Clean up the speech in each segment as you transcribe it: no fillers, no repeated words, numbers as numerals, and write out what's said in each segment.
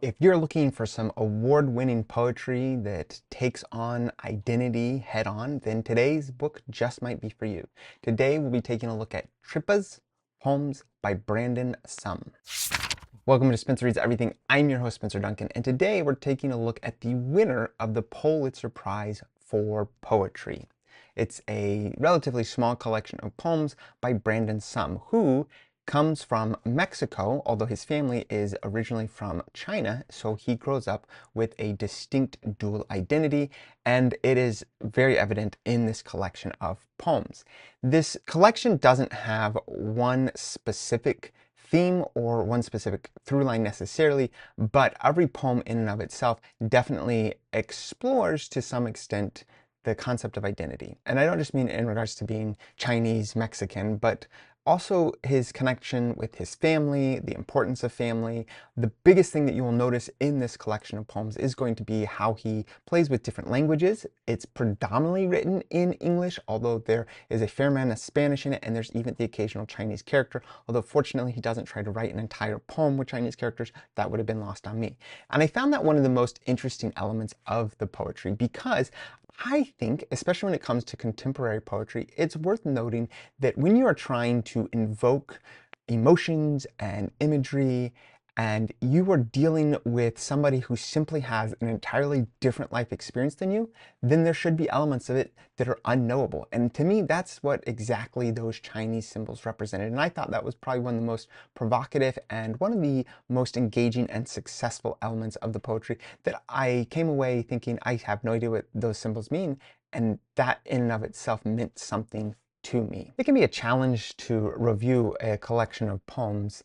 If you're looking for some award-winning poetry that takes on identity head-on, then today's book just might be for you. Today we'll be taking a look at Tripas, Poems by Brandon Som. Welcome to Spencer Reads Everything. I'm your host, Spencer Duncan, and today we're taking a look at the winner of the Pulitzer Prize for Poetry. It's a relatively small collection of poems by Brandon Som, who comes from Mexico, although his family is originally from China, so he grows up with a distinct dual identity, and it is very evident in this collection of poems. This collection doesn't have one specific theme or one specific through line necessarily, but every poem in and of itself definitely explores to some extent the concept of identity. And I don't just mean in regards to being Chinese, Mexican, but also his connection with his family, the importance of family. The biggest thing that you will notice in this collection of poems is going to be how he plays with different languages. It's predominantly written in English, although there is a fair amount of Spanish in it, and there's even the occasional Chinese character, although fortunately he doesn't try to write an entire poem with Chinese characters. That would have been lost on me. And I found that one of the most interesting elements of the poetry because I think, especially when it comes to contemporary poetry, it's worth noting that when you are trying to invoke emotions and imagery, and you are dealing with somebody who simply has an entirely different life experience than you, then there should be elements of it that are unknowable. And to me, that's what exactly those Chinese symbols represented. And I thought that was probably one of the most provocative and one of the most engaging and successful elements of the poetry that I came away thinking, I have no idea what those symbols mean. And that in and of itself meant something to me. It can be a challenge to review a collection of poems,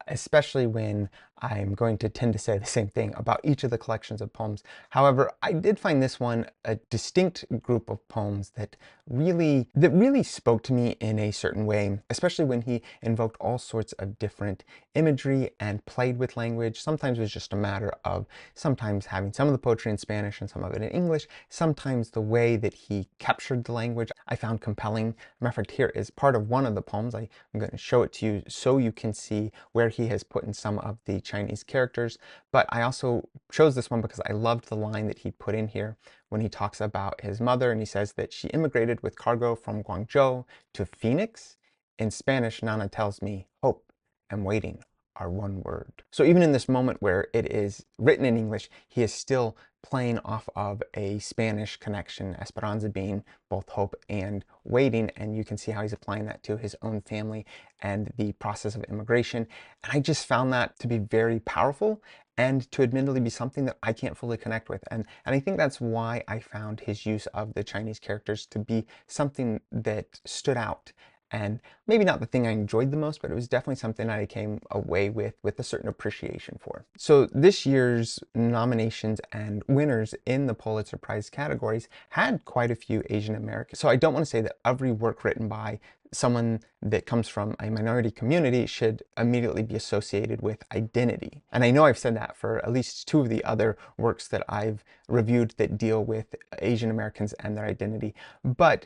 especially when I'm going to tend to say the same thing about each of the collections of poems. However, I did find this one a distinct group of poems that really spoke to me in a certain way, especially when he invoked all sorts of different imagery and played with language. Sometimes it was just a matter of sometimes having some of the poetry in Spanish and some of it in English. Sometimes the way that he captured the language I found compelling. Matter of fact, here is part of one of the poems. I'm going to show it to you so you can see where he has put in some of the Chinese characters. But I also chose this one because I loved the line that he put in here when he talks about his mother, and he says that she immigrated with cargo from Guangzhou to Phoenix. In Spanish, Nana tells me, hope and waiting are one word. So even in this moment where it is written in English, he is still playing off of a Spanish connection, Esperanza being both hope and waiting, and you can see how he's applying that to his own family and the process of immigration. And I just found that to be very powerful and to admittedly be something that I can't fully connect with. And I think that's why I found his use of the Chinese characters to be something that stood out. And maybe not the thing I enjoyed the most, but it was definitely something I came away with a certain appreciation for. So this year's nominations and winners in the Pulitzer Prize categories had quite a few Asian Americans. So I don't want to say that every work written by someone that comes from a minority community should immediately be associated with identity. And I know I've said that for at least two of the other works that I've reviewed that deal with Asian Americans and their identity. But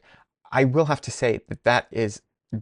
I will have to say that that is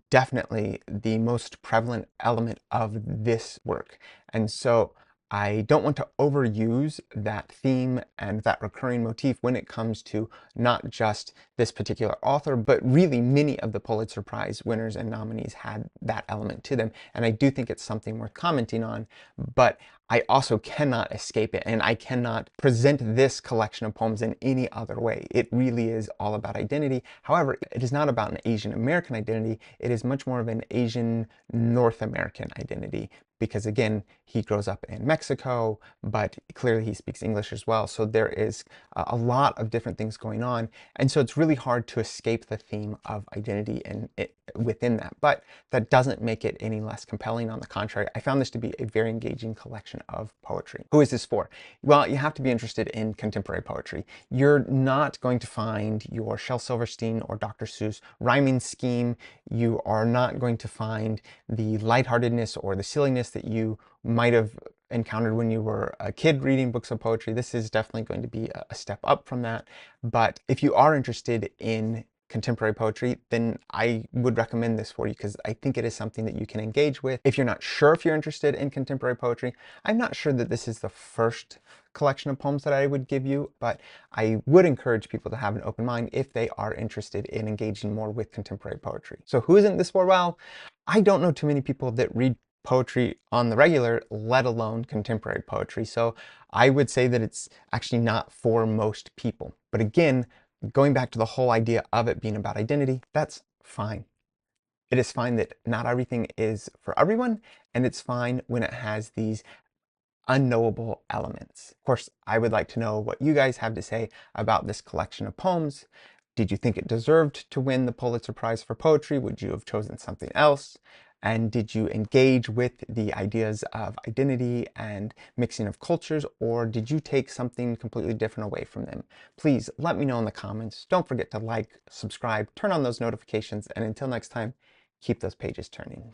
definitely the most prevalent element of this work. And so I don't want to overuse that theme and that recurring motif when it comes to not just this particular author, but really many of the Pulitzer Prize winners and nominees had that element to them. And I do think it's something worth commenting on, but I also cannot escape it, and I cannot present this collection of poems in any other way. It really is all about identity. However, it is not about an Asian American identity. It is much more of an Asian North American identity, because again, he grows up in Mexico, but clearly he speaks English as well. So there is a lot of different things going on. And so it's really hard to escape the theme of identity and within that. But that doesn't make it any less compelling. On the contrary, I found this to be a very engaging collection of poetry. Who is this for? Well, you have to be interested in contemporary poetry. You're not going to find your Shel Silverstein or Dr. Seuss rhyming scheme. You are not going to find the lightheartedness or the silliness that you might have encountered when you were a kid reading books of poetry. This is definitely going to be a step up from that. But if you are interested in contemporary poetry, then I would recommend this for you because I think it is something that you can engage with. If you're not sure if you're interested in contemporary poetry, I'm not sure that this is the first collection of poems that I would give you, but I would encourage people to have an open mind if they are interested in engaging more with contemporary poetry. So who isn't this for? Well, I don't know too many people that read poetry on the regular, let alone contemporary poetry. So I would say that it's actually not for most people. But again, going back to the whole idea of it being about identity, that's fine. It is fine that not everything is for everyone, and it's fine when it has these unknowable elements. Of course, I would like to know what you guys have to say about this collection of poems. Did you think it deserved to win the Pulitzer Prize for poetry? Would you have chosen something else? And did you engage with the ideas of identity and mixing of cultures, or did you take something completely different away from them? Please let me know in the comments. Don't forget to like, subscribe, turn on those notifications, and until next time, keep those pages turning.